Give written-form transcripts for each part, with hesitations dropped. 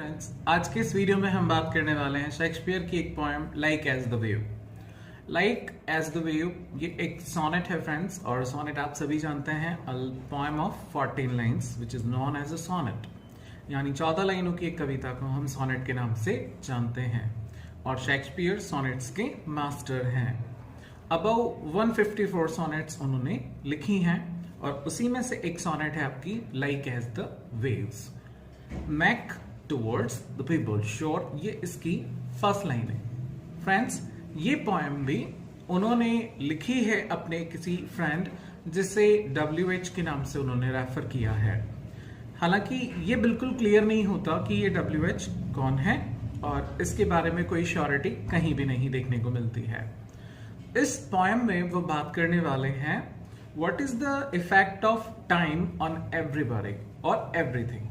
Friends, आज के इस वीडियो में हम बात करने वाले हैं शेक्सपियर की एक poem like as the wave. Like as the wave ये एक सोनेट है फ्रेंड्स, और सोनेट आप सभी जानते हैं, a poem of 14 lines which is known as a sonnet, यानी 14 लाइनों की एक कविता को हम सोनेट के नाम से जानते हैं। और शेक्सपियर सोनेट्स के मास्टर हैं। अबव 154 सोनेट्स उन्होंने लिखी हैं, और उसी में से एक सोनेट है आपकी like as the waves. Make towards the pebbled shore, ये इसकी फर्स्ट लाइन है। फ्रेंड्स, ये पोएम भी उन्होंने लिखी है अपने किसी फ्रेंड, जिसे WH के नाम से उन्होंने रेफर किया है। हालांकि ये बिल्कुल क्लियर नहीं होता कि ये WH कौन है, और इसके बारे में कोई श्योरिटी कहीं भी नहीं देखने को मिलती है। इस पोएम में वो बात करने वाले हैं what is the effect of time on everybody और एवरीथिंग,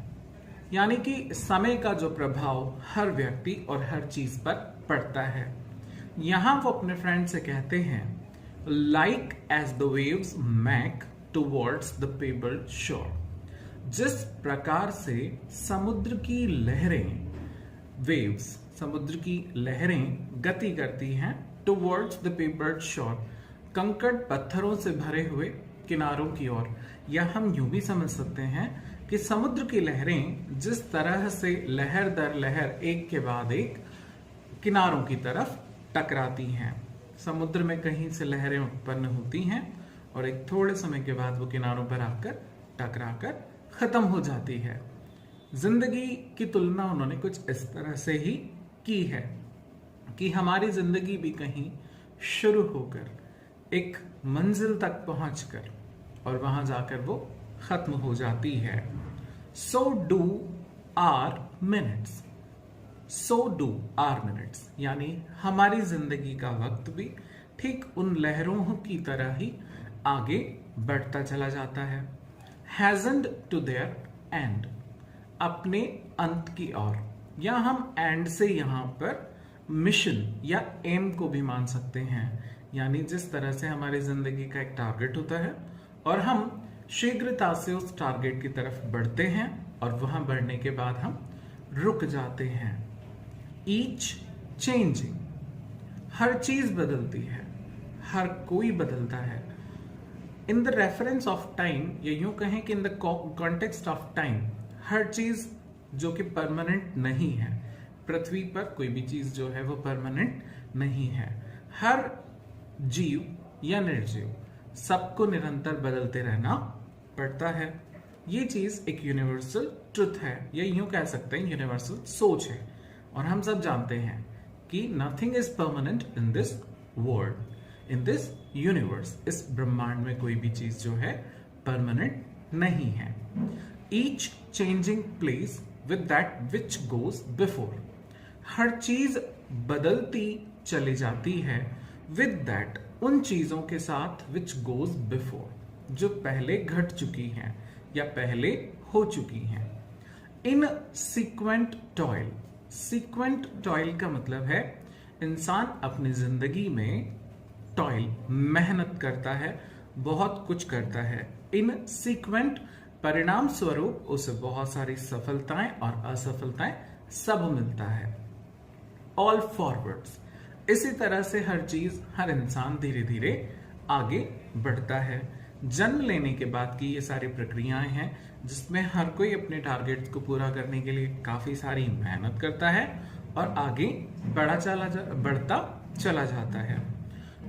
यानी कि समय का जो प्रभाव हर व्यक्ति और हर चीज पर पड़ता है। यहां वो अपने फ्रेंड से कहते हैं like as the waves make towards the pebbled shore, जिस प्रकार से समुद्र की लहरें, वेव्स समुद्र की लहरें गति करती हैं टुवर्ड्स द पेबल्ड शोर, कंकड़ पत्थरों से भरे हुए किनारों की ओर। या हम यूं भी समझ सकते हैं कि समुद्र की लहरें जिस तरह से लहर दर लहर एक के बाद एक किनारों की तरफ टकराती हैं, समुद्र में कहीं से लहरें उत्पन्न होती हैं और एक थोड़े समय के बाद वो किनारों पर आकर टकराकर खत्म हो जाती है। जिंदगी की तुलना उन्होंने कुछ इस तरह से ही की है कि हमारी जिंदगी भी कहीं शुरू होकर एक मंजिल तक पहुंचकर और वहां जाकर वो खत्म हो जाती है। So do our minutes, so do our minutes, यानी हमारी जिंदगी का वक्त भी ठीक उन लहरों की तरह ही आगे बढ़ता चला जाता है। Hastened to their end, अपने अंत की ओर, या हम एंड से यहां पर मिशन या एम को भी मान सकते हैं, यानी जिस तरह से हमारी जिंदगी का एक टारगेट होता है और हम शीघ्रता से उस टारगेट की तरफ बढ़ते हैं और वहां बढ़ने के बाद हम रुक जाते हैं। ईच चेंजिंग, हर चीज बदलती है, हर कोई बदलता है। In the reference of time, या यूं कहें कि in the context of time, हर चीज जो कि परमानेंट नहीं है, पृथ्वी पर कोई भी चीज जो है वो परमानेंट नहीं है। हर जीव या निर्जीव सबको निरंतर बदलते रहना पड़ता है। ये चीज एक यूनिवर्सल ट्रुथ है, या यूं कह सकते हैं यूनिवर्सल सोच है। और हम सब जानते हैं कि nothing is permanent in this world, in this universe, इस ब्रह्मांड में कोई भी चीज जो है परमानेंट नहीं है। Each changing place with that which goes before, हर चीज बदलती चली जाती है विद दैट, उन चीजों के साथ विच गोज बिफोर, जो पहले घट चुकी हैं या पहले हो चुकी हैं। इन सीक्वेंट टॉयल, सीक्वेंट टॉयल का मतलब है इंसान अपनी जिंदगी में टॉयल, मेहनत करता है, बहुत कुछ करता है। इन सीक्वेंट, परिणाम स्वरूप उसे बहुत सारी सफलताएं और असफलताएं सब मिलता है। ऑल फॉरवर्ड्स, इसी तरह से हर चीज, हर इंसान धीरे धीरे आगे बढ़ता है। जन्म लेने के बाद की ये सारी प्रक्रियाएं हैं जिसमें हर कोई अपने टारगेट्स को पूरा करने के लिए काफी सारी मेहनत करता है और आगे बढ़ता चला जाता है।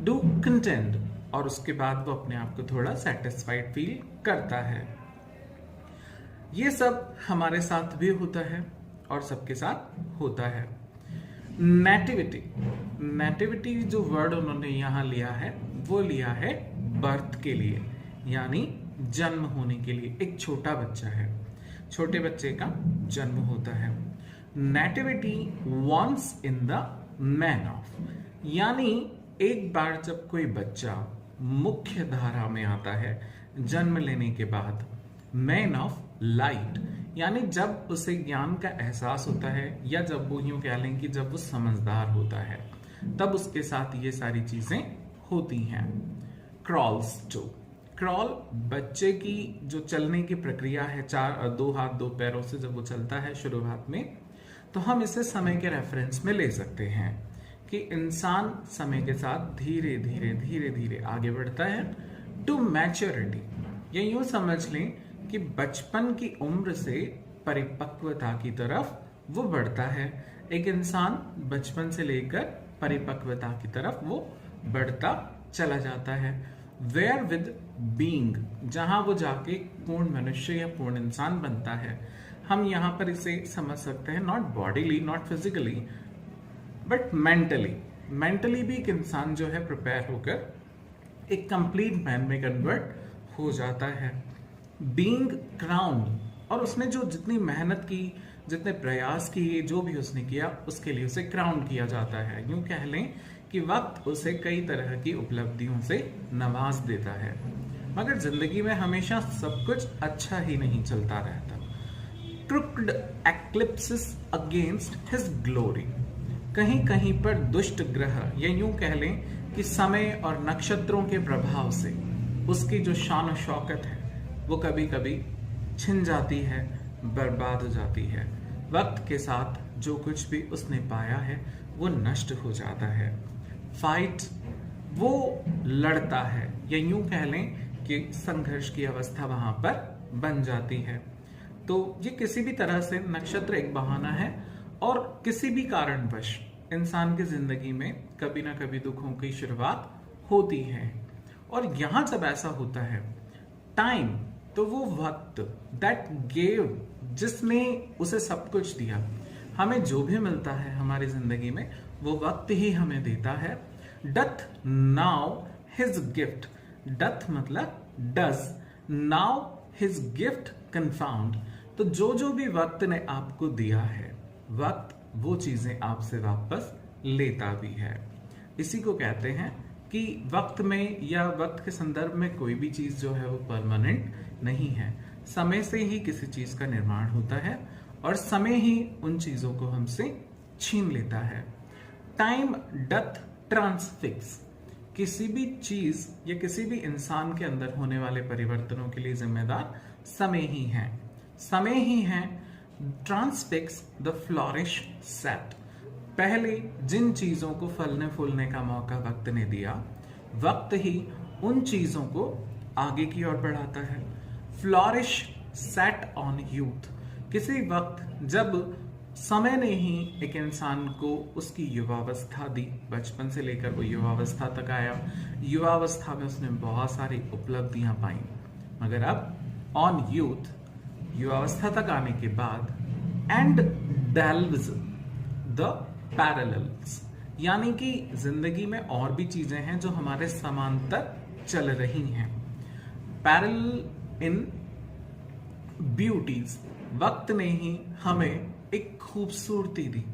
डू कंटेंट, और उसके बाद वो अपने आप को थोड़ा सेटिस्फाइड फील करता है। ये सब हमारे साथ भी होता है और सबके साथ होता है। नेटिविटी, नेटिविटी जो वर्ड उन्होंने यहां लिया है वो लिया है बर्थ के लिए, यानी जन्म होने के लिए। एक छोटा बच्चा है, छोटे बच्चे का जन्म होता है। Nativity once in the main of, यानी एक बार जब कोई बच्चा मुख्य धारा में आता है जन्म लेने के बाद, मैन ऑफ लाइट, यानी जब उसे ज्ञान का एहसास होता है, या जब वो यूं कह लें कि जब वो समझदार होता है, तब उसके साथ ये सारी चीजें होती हैं। क्रॉल्स टू, क्रॉल बच्चे की जो चलने की प्रक्रिया है, 2 हाथ 2 पैरों से जब वो चलता है शुरुआत में, तो हम इसे समय के रेफरेंस में ले सकते हैं कि इंसान समय के साथ धीरे धीरे धीरे धीरे आगे बढ़ता है टू मैच्योरिटी। ये यूं समझ लें कि बचपन की उम्र से परिपक्वता की तरफ वो बढ़ता है। एक इंसान बचपन से लेकर परिपक्वता की तरफ वो बढ़ता चला जाता है। वेयर विद बीइंग, जहां वो जाके पूर्ण मनुष्य या पूर्ण इंसान बनता है। हम यहाँ पर इसे समझ सकते हैं not bodily, not physically, but mentally. Mentally भी एक इंसान जो है प्रिपेयर होकर एक कंप्लीट मैन में कन्वर्ट हो जाता है। बीइंग क्राउन, और उसने जो जितनी मेहनत की, जितने प्रयास किए, जो भी उसने किया, उसके लिए उसे क्राउन किया जाता है। यूं कह लें कि वक्त उसे कई तरह की उपलब्धियों से नवाज देता है। मगर जिंदगी में हमेशा सब कुछ अच्छा ही नहीं चलता रहता। Crooked eclipses against his glory, कहीं कहीं पर दुष्ट ग्रह, या यूं कह लें कि समय और नक्षत्रों के प्रभाव से उसकी जो शान और शौकत है वो कभी कभी छिन जाती है, बर्बाद हो जाती है। वक्त के साथ जो कुछ भी उसने पाया है वो नष्ट हो जाता है। फाइट, वो लड़ता है, या यूं कह लें कि संघर्ष की अवस्था वहां पर बन जाती है। तो ये किसी भी तरह से नक्षत्र एक बहाना है, और किसी भी कारणवश इंसान की जिंदगी में कभी ना कभी दुखों की शुरुआत होती है। और यहां जब ऐसा होता है, टाइम, तो वो वक्त, दैट गेव, जिसने उसे सब कुछ दिया। हमें जो भी मिलता है हमारी जिंदगी में वो वक्त ही हमें देता है। Doth now his gift, doth मतलब does, now his gift confound, तो जो जो भी वक्त ने आपको दिया है, वक्त वो चीजें आपसे वापस लेता भी है। इसी को कहते हैं कि वक्त में या वक्त के संदर्भ में कोई भी चीज जो है वो परमानेंट नहीं है। समय से ही किसी चीज का निर्माण होता है और समय ही उन चीजों को हमसे छीन लेता है। टाइम डथ ट्रांसफिक्स, किसी भी चीज या किसी भी इंसान के अंदर होने वाले परिवर्तनों के लिए जिम्मेदार समय ही है। समय ही है ट्रांसफिक्स द फ्लोरिश सेट, पहले जिन चीजों को फलने फूलने का मौका वक्त ने दिया, वक्त ही उन चीजों को आगे की ओर बढ़ाता है। फ्लोरिश सेट ऑन यूथ, किसी वक्त जब समय ने ही एक इंसान को उसकी युवावस्था दी, बचपन से लेकर वो युवावस्था तक आया, युवावस्था में उसने बहुत सारी उपलब्धियां पाई, मगर अब ऑन यूथ, युवावस्था तक आने के बाद, एंड डेल्व्स द पैरेलल्स, यानी कि जिंदगी में और भी चीजें हैं जो हमारे समांतर चल रही हैं। पैरेलल इन ब्यूटीज, वक्त ने ही हमें एक खूबसूरती दी।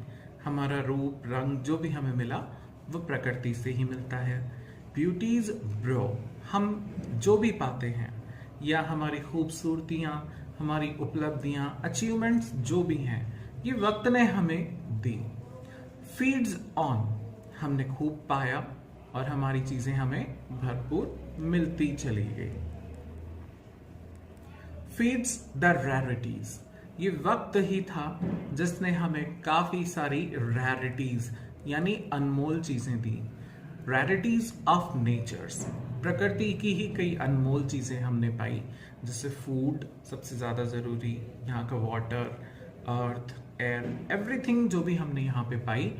हमारा रूप रंग जो भी हमें मिला वो प्रकृति से ही मिलता है। ब्यूटीज ब्रो, हम जो भी पाते हैं या हमारी खूबसूरतियां, हमारी उपलब्धियां, अचीवमेंट्स जो भी हैं, ये वक्त ने हमें दी। फीड्स ऑन, हमने खूब पाया और हमारी चीजें हमें भरपूर मिलती चली गई। फीड्स द रैरिटीज, ये वक्त ही था जिसने हमें काफी सारी रैरिटीज यानी अनमोल चीजें दी। रैरिटीज ऑफ नेचर्स, प्रकृति की ही कई अनमोल चीजें हमने पाई, जैसे फूड सबसे ज्यादा जरूरी, यहाँ का वाटर, अर्थ, एयर, एवरीथिंग जो भी हमने यहाँ पे पाई।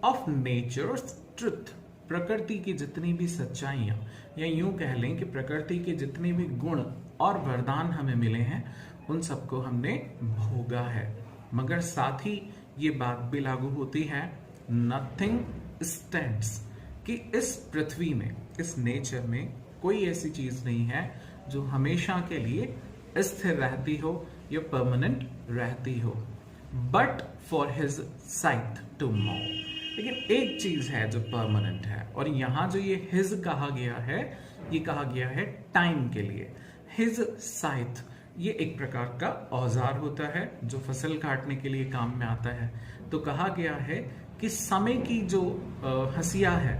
ऑफ नेचर्स ट्रुथ, प्रकृति की जितनी भी सच्चाइयां, या यूं कह लें कि प्रकृति के जितने भी गुण और वरदान हमें मिले हैं उन सबको हमने भोगा है। मगर साथ ही ये बात भी लागू होती है, नथिंग स्टैंड्स, कि इस पृथ्वी में, इस नेचर में कोई ऐसी चीज नहीं है जो हमेशा के लिए स्थिर रहती हो या परमानेंट रहती हो। But for his scythe to mow, लेकिन एक चीज है जो परमानेंट है, और यहां जो ये हिज कहा गया है, ये कहा गया है टाइम के लिए। हिज साइट, ये एक प्रकार का औजार होता है जो फसल काटने के लिए काम में आता है। तो कहा गया है कि समय की जो हसिया है,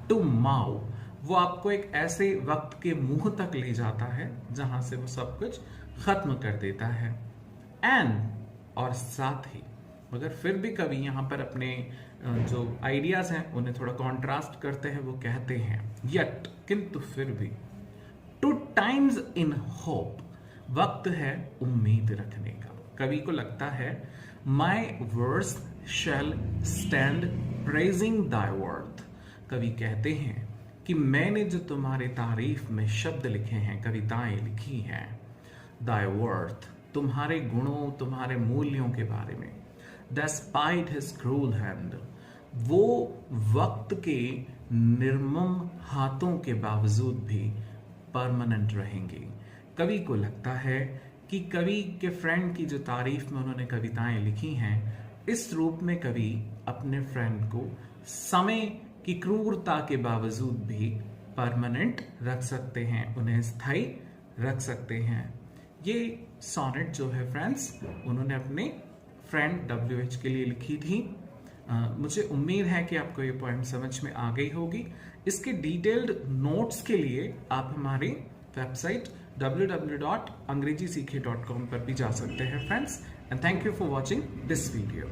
टू माउ, वो आपको एक ऐसे वक्त के मुंह तक ले जाता है जहां से वो सब कुछ खत्म कर देता है। एंड, और साथ ही मगर फिर भी कवि यहाँ पर अपने जो आइडियाज हैं उन्हें थोड़ा कॉन्ट्रास्ट करते हैं। वो कहते हैं यट, किंतु फिर भी, टू टाइम्स इन होप, वक्त है उम्मीद रखने का। कवि को लगता है my words shall stand praising thy worth. कवि कहते हैं कि मैंने जो तुम्हारे तारीफ में शब्द लिखे हैं, कविताएं लिखी हैं, दाई वर्थ, तुम्हारे गुणों, तुम्हारे मूल्यों के बारे में, डेस्पाइट हिज क्रूल हैंड, वो वक्त के निर्मम हाथों के बावजूद भी परमानेंट रहेंगे। कवि को लगता है कि कवि के फ्रेंड की जो तारीफ में उन्होंने कविताएं लिखी हैं, इस रूप में कवि अपने फ्रेंड को समय की क्रूरता के बावजूद भी परमानेंट रख सकते हैं, उन्हें स्थायी रख सकते हैं। ये सोनेट जो है फ्रेंड्स, उन्होंने अपने फ्रेंड WH के लिए लिखी थी। मुझे उम्मीद है कि आपको ये पोएम समझ में आ गई होगी। इसके डिटेल्ड नोट्स के लिए आप हमारी वेबसाइट www.angrejiseekhe.com पर भी जा सकते हैं friends. And thank you for watching this video.